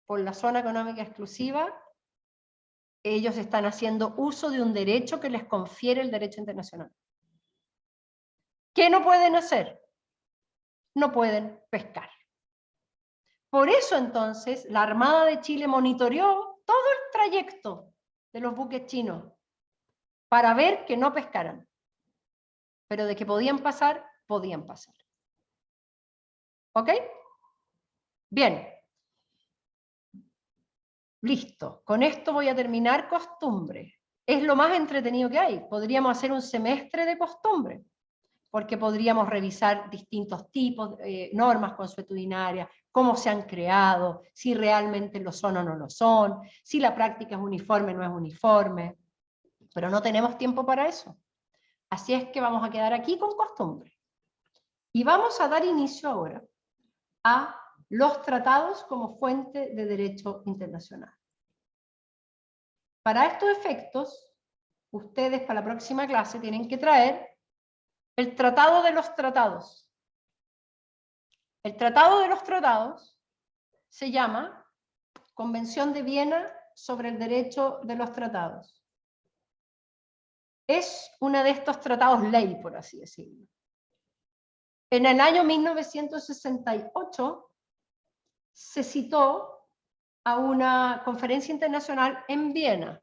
por la zona económica exclusiva ellos están haciendo uso de un derecho que les confiere el derecho internacional. ¿Qué no pueden hacer? No pueden pescar. Por eso entonces la Armada de Chile monitoreó todo el trayecto de los buques chinos para ver que no pescaran. Pero de que podían pasar, podían pasar. ¿Ok? Bien. Listo. Con esto voy a terminar costumbre. Es lo más entretenido que hay. Podríamos hacer un semestre de costumbre, porque podríamos revisar distintos tipos, normas consuetudinarias, cómo se han creado, si realmente lo son o no lo son, si la práctica es uniforme o no es uniforme, pero no tenemos tiempo para eso. Así es que vamos a quedar aquí con costumbre. Y vamos a dar inicio ahora a los tratados como fuente de derecho internacional. Para estos efectos, ustedes para la próxima clase tienen que traer el Tratado de los Tratados. El Tratado de los Tratados se llama Convención de Viena sobre el Derecho de los Tratados. Es uno de estos tratados ley, por así decirlo. En el año 1968 se citó a una conferencia internacional en Viena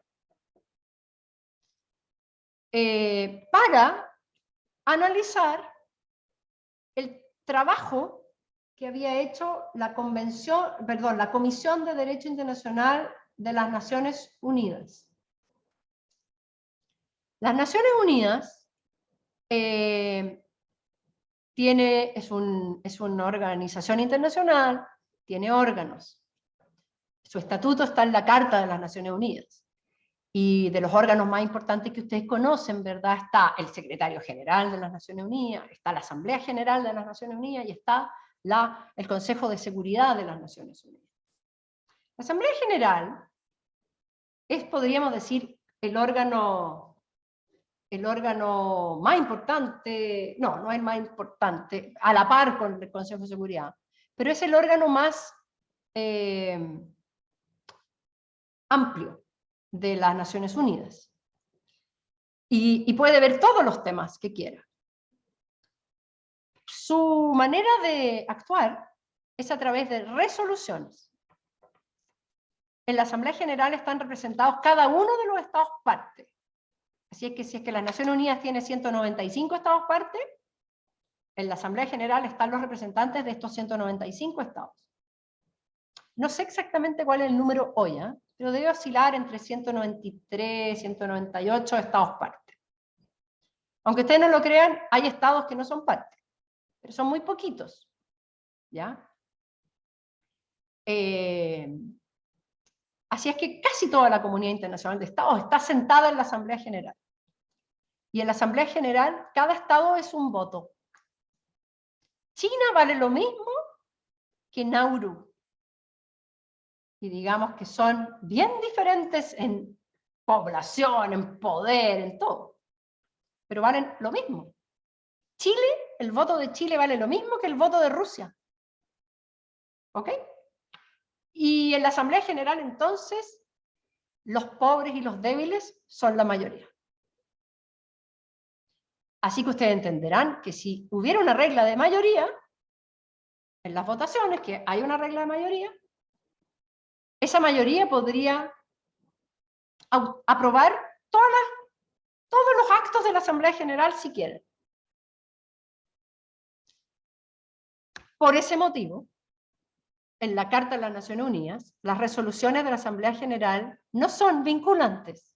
para analizar el trabajo que había hecho la Comisión de Derecho Internacional de las Naciones Unidas. Las Naciones Unidas es una organización internacional, tiene órganos. Su estatuto está en la Carta de las Naciones Unidas. Y de los órganos más importantes que ustedes conocen, ¿verdad? Está el Secretario General de las Naciones Unidas, está la Asamblea General de las Naciones Unidas y está el Consejo de Seguridad de las Naciones Unidas. La Asamblea General es, podríamos decir, el órgano más importante, no es más importante, a la par con el Consejo de Seguridad, pero es el órgano más amplio de las Naciones Unidas. Y puede ver todos los temas que quiera. Su manera de actuar es a través de resoluciones. En la Asamblea General están representados cada uno de los estados parte. Así es que si es que las Naciones Unidas tiene 195 estados parte, en la Asamblea General están los representantes de estos 195 estados. No sé exactamente cuál es el número hoy, pero debe oscilar entre 193, 198 estados parte. Aunque ustedes no lo crean, hay estados que no son parte, pero son muy poquitos. ¿Ya? Así es que casi toda la comunidad internacional de estados está sentada en la Asamblea General. Y en la Asamblea General, cada estado es un voto. China vale lo mismo que Nauru. Y digamos que son bien diferentes en población, en poder, en todo. Pero valen lo mismo. Chile, el voto de Chile vale lo mismo que el voto de Rusia. ¿Ok? Y en la Asamblea General, entonces, los pobres y los débiles son la mayoría. Así que ustedes entenderán que si hubiera una regla de mayoría, en las votaciones, que hay una regla de mayoría, esa mayoría podría aprobar todos los actos de la Asamblea General si quieren. Por ese motivo, en la Carta de las Naciones Unidas, las resoluciones de la Asamblea General no son vinculantes.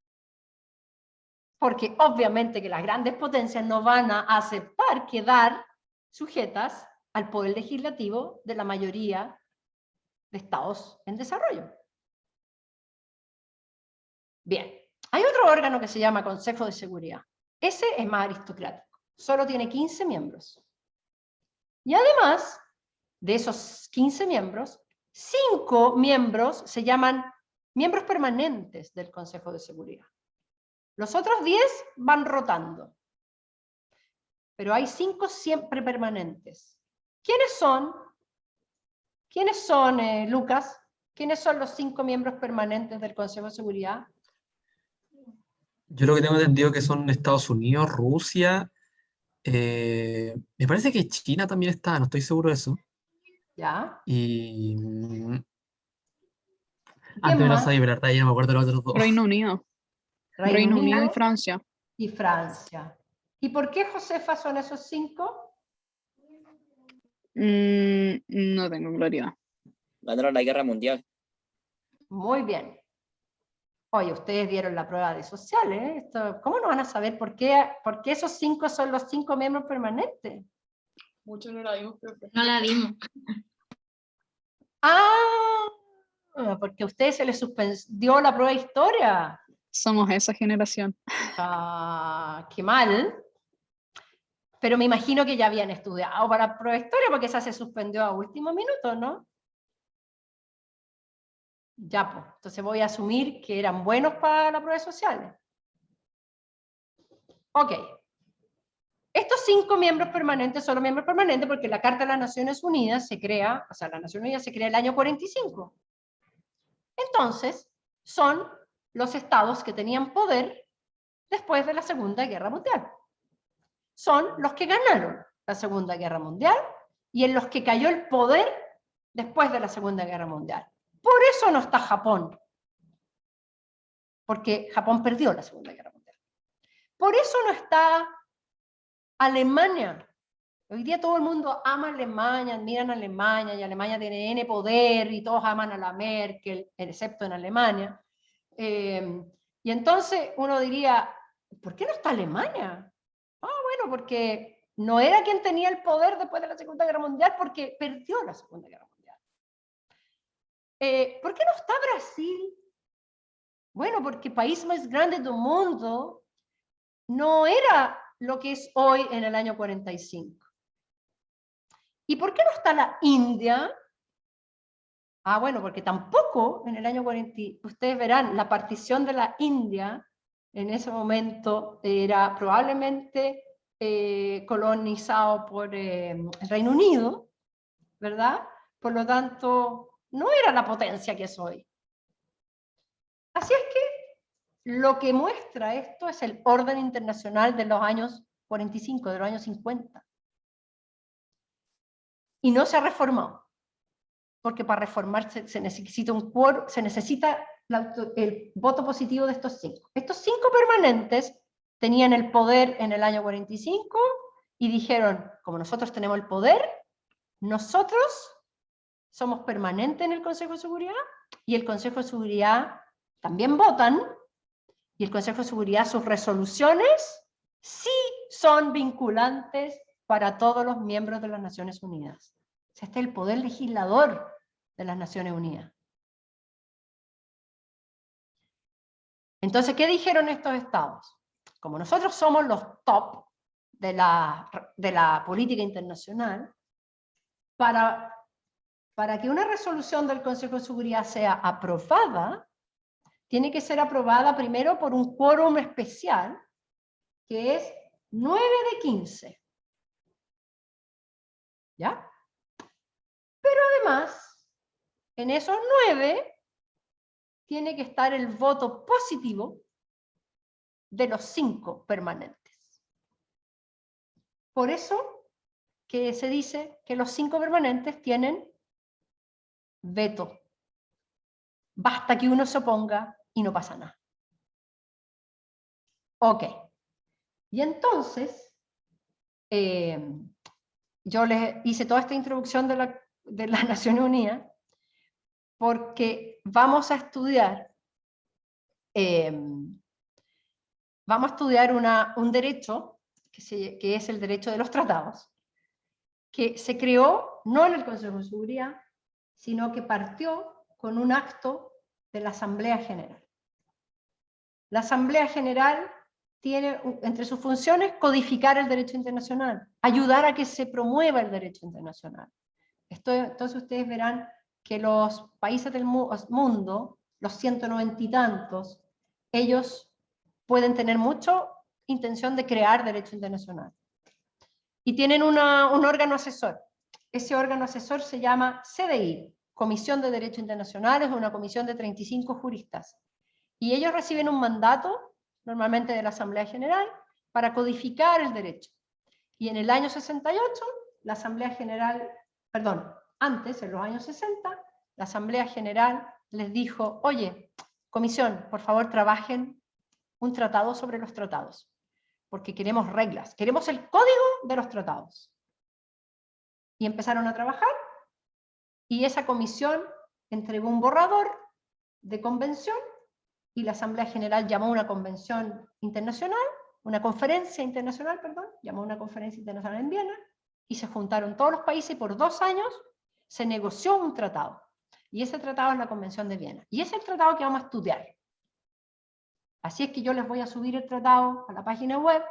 Porque obviamente que las grandes potencias no van a aceptar quedar sujetas al poder legislativo de la mayoría de estados en desarrollo. Bien, hay otro órgano que se llama Consejo de Seguridad. Ese es más aristocrático, solo tiene 15 miembros. Y además de esos 15 miembros, 5 miembros se llaman miembros permanentes del Consejo de Seguridad. Los otros 10 van rotando. Pero hay 5 siempre permanentes. ¿Quiénes son? ¿Quiénes son, Lucas? ¿Quiénes son los 5 miembros permanentes del Consejo de Seguridad? Yo lo que tengo entendido que son Estados Unidos, Rusia, me parece que China también está, no estoy seguro de eso. ¿Ya? Y ¿Y quién antes me lo más? sabía, pero la verdad ya no me acuerdo de los otros dos. Reino Unido. Reino Unido y Francia. Y Francia. ¿Y por qué Josefa son esos 5? No tengo claridad. Ganaron la guerra mundial. Muy bien. Oye, ustedes dieron la prueba de sociales, ¿eh? ¿Cómo no van a saber por qué esos 5 son los 5 miembros permanentes? Mucho no la dimos, profe. No la dimos. Ah, porque a ustedes se les suspendió la prueba de historia. Somos esa generación. Ah, qué mal. Pero me imagino que ya habían estudiado para la prueba de historia, porque esa se suspendió a último minuto, ¿no? Ya, pues. Entonces voy a asumir que eran buenos para la prueba de sociales. Ok. Estos 5 miembros permanentes son los miembros permanentes porque la Carta de las Naciones Unidas se crea, o sea, la Nación Unida se crea el año 45. Entonces, son los estados que tenían poder después de la Segunda Guerra Mundial. Son los que ganaron la Segunda Guerra Mundial y en los que cayó el poder después de la Segunda Guerra Mundial. Por eso no está Japón, porque Japón perdió la Segunda Guerra Mundial. Por eso no está Alemania. Hoy día todo el mundo ama Alemania, admiran a Alemania, y Alemania tiene N poder, y todos aman a la Merkel, excepto en Alemania. Y entonces uno diría, ¿por qué no está Alemania? Bueno, porque no era quien tenía el poder después de la Segunda Guerra Mundial, porque perdió la Segunda Guerra Mundial. ¿Por qué no está Brasil? Bueno, porque el país más grande del mundo no era lo que es hoy en el año 45. ¿Y por qué no está la India? Bueno, porque tampoco en el año 40, ustedes verán, la partición de la India en ese momento era probablemente colonizado por el Reino Unido, ¿verdad? Por lo tanto, no era la potencia que es hoy. Así es que lo que muestra esto es el orden internacional de los años 45, de los años 50. Y no se ha reformado, porque para reformarse se necesita un quórum, se necesita el voto positivo de estos 5. Estos 5 permanentes tenían el poder en el año 45 y dijeron, como nosotros tenemos el poder, nosotros somos permanentes en el Consejo de Seguridad, y el Consejo de Seguridad también votan, y el Consejo de Seguridad, sus resoluciones sí son vinculantes para todos los miembros de las Naciones Unidas. O sea, este es el poder legislador de las Naciones Unidas. Entonces, ¿qué dijeron estos estados? Como nosotros somos los top de la política internacional, para que una resolución del Consejo de Seguridad sea aprobada, tiene que ser aprobada primero por un quórum especial, que es 9 de 15. ¿Ya? Pero además, en esos 9, tiene que estar el voto positivo de los 5 permanentes. Por eso que se dice que los 5 permanentes tienen veto. Basta que uno se oponga y no pasa nada. Ok. Y entonces, yo les hice toda esta introducción de la Naciones Unidas porque vamos a estudiar un derecho que es el derecho de los tratados, que se creó no en el Consejo de Seguridad, sino que partió con un acto de la Asamblea General. La Asamblea General tiene entre sus funciones codificar el derecho internacional, ayudar a que se promueva el derecho internacional. Entonces ustedes verán que los países del mundo, los 190 y tantos, ellos pueden tener mucha intención de crear derecho internacional. Y tienen un órgano asesor. Ese órgano asesor se llama CDI, Comisión de Derecho Internacional, es una comisión de 35 juristas. Y ellos reciben un mandato normalmente de la Asamblea General, para codificar el derecho. Y en el año 68, la Asamblea General, perdón, antes, en los años 60, la Asamblea General les dijo, oye, comisión, por favor trabajen un tratado sobre los tratados, porque queremos reglas, queremos el código de los tratados. Y empezaron a trabajar, y esa comisión entregó un borrador de convención, y la Asamblea General llamó a una convención internacional, una conferencia internacional, perdón, llamó a una conferencia internacional en Viena, y se juntaron todos los países, y por 2 años se negoció un tratado. Y ese tratado es la Convención de Viena. Y ese es el tratado que vamos a estudiar. Así es que yo les voy a subir el tratado a la página web.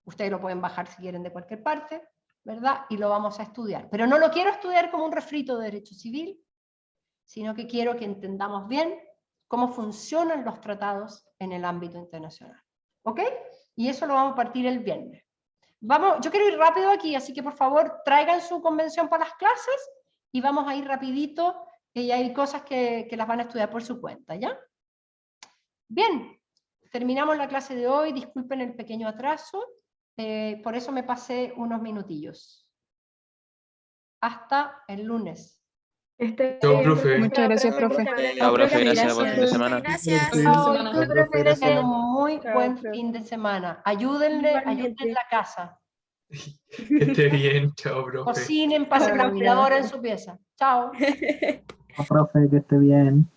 Ustedes lo pueden bajar si quieren de cualquier parte, ¿verdad? Y lo vamos a estudiar. Pero no lo quiero estudiar como un refrito de derecho civil, sino que quiero que entendamos bien cómo funcionan los tratados en el ámbito internacional. ¿Ok? Y eso lo vamos a partir el viernes. Vamos, yo quiero ir rápido aquí, así que por favor traigan su convención para las clases y vamos a ir rapidito, y hay cosas que las van a estudiar por su cuenta, ¿ya? Bien, terminamos la clase de hoy, disculpen el pequeño atraso, por eso me pasé unos minutillos. Hasta el lunes. Chao, profe. Muchas gracias, profe. Chao, profe, gracias, buen fin de semana. Gracias. Tengan un muy buen fin de semana. Ayúdenle en la casa. Que esté bien, chao, profe. Cocinen, pasen la aspiradora en su pieza. Chao. Profe, que esté bien.